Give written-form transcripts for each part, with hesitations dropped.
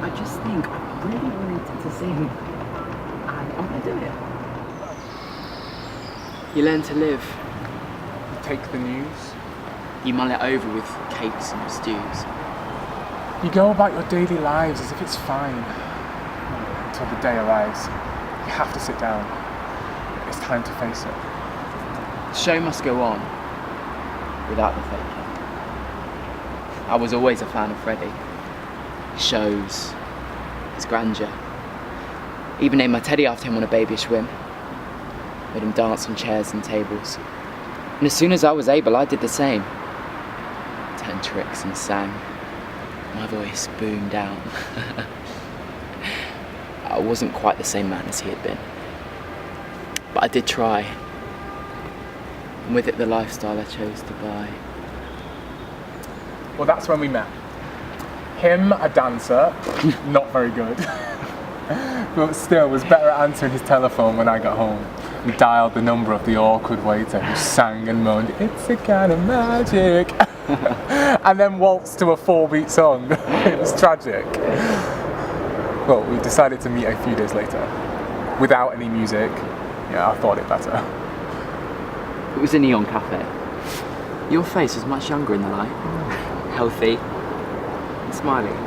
I just think I really wanted to sing, and I'm gonna do it. You learn to live. You take the news. You mull it over with cakes and stews. You go about your daily lives as if it's fine. Until the day arrives. You have to sit down. It's time to face it. The show must go on without the faking. I was always a fan of Freddy. His shows, his grandeur. Even named my teddy after him on a babyish whim. Made him dance on chairs and tables. And as soon as I was able, I did the same. Turned tricks and sang. My voice boomed out. I wasn't quite the same man as he had been. But I did try. And with it, the lifestyle I chose to buy. Well, that's when we met. Him, a dancer, not very good. But still was better at answering his telephone when I got home. And dialed the number of the awkward waiter who sang and moaned, "It's a kind of magic." And then waltzed to a 4-beat song. It was tragic. Well, we decided to meet a few days later. Without any music. Yeah, I thought it better. It was a neon cafe. Your face was much younger in the light. Healthy. And smiling.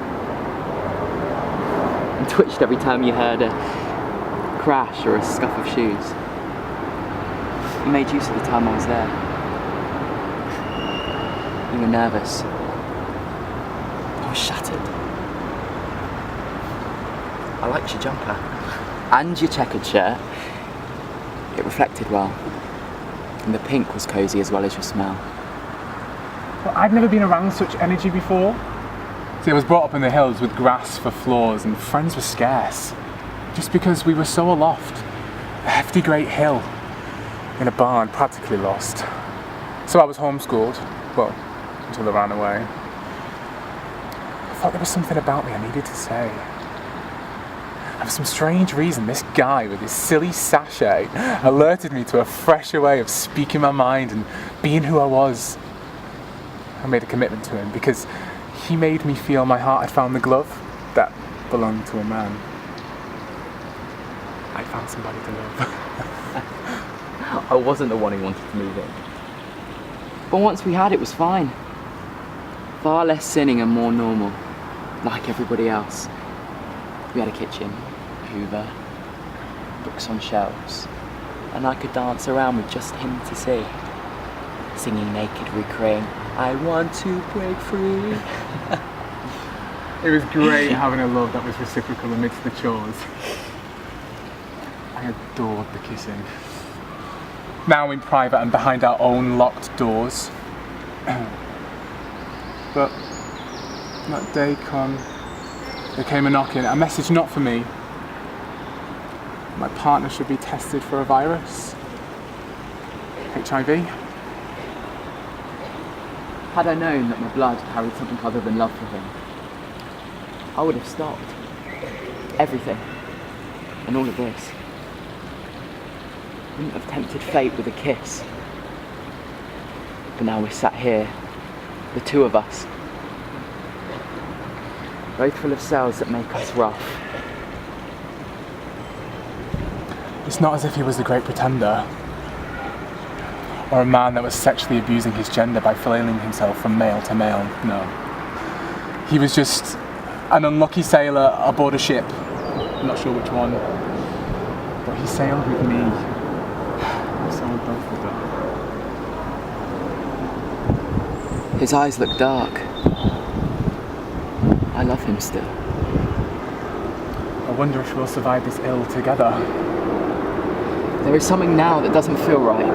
And twitched every time you heard a crash or a scuff of shoes. You made use of the time I was there. You were nervous. I was shattered. I liked your jumper. And your checkered shirt. It reflected well. And the pink was cosy as well as your smell. Well, I'd never been around such energy before. See, I was brought up in the hills with grass for floors and friends were scarce. Just because we were so aloft. A hefty great hill. In a barn, practically lost. So I was homeschooled. Well, until I ran away. I thought there was something about me I needed to say. And for some strange reason, this guy with his silly sachet alerted me to a fresher way of speaking my mind and being who I was. I made a commitment to him because he made me feel my heart had found the glove that belonged to a man. I found somebody to love. I wasn't the one who wanted to move in. But once we had it was fine. Far less sinning and more normal, like everybody else. We had a kitchen, a Hoover, books on shelves, and I could dance around with just him to see. Singing naked, recreating, "I want to break free." It was great having a love that was reciprocal amidst the chores. I adored the kissing. Now in private and behind our own locked doors. But that day come, there came a knocking, a message not for me. My partner should be tested for a virus. HIV. Had I known that my blood carried something other than love for him, I would have stopped. Everything. And all of this. Wouldn't have tempted fate with a kiss. But now we're sat here, the two of us. Both full of cells that make us rough. It's not as if he was the great pretender. Or a man that was sexually abusing his gender by flailing himself from male to male. No. He was just an unlucky sailor aboard a ship. I'm not sure which one. But he sailed with me. So we both were done. His eyes look dark. I love him still. I wonder if we'll survive this ill together. There is something now that doesn't feel right.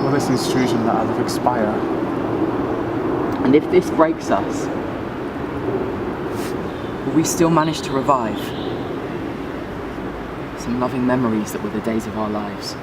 Will this intrusion that I love expire? And if this breaks us, will we still manage to revive some loving memories that were the days of our lives?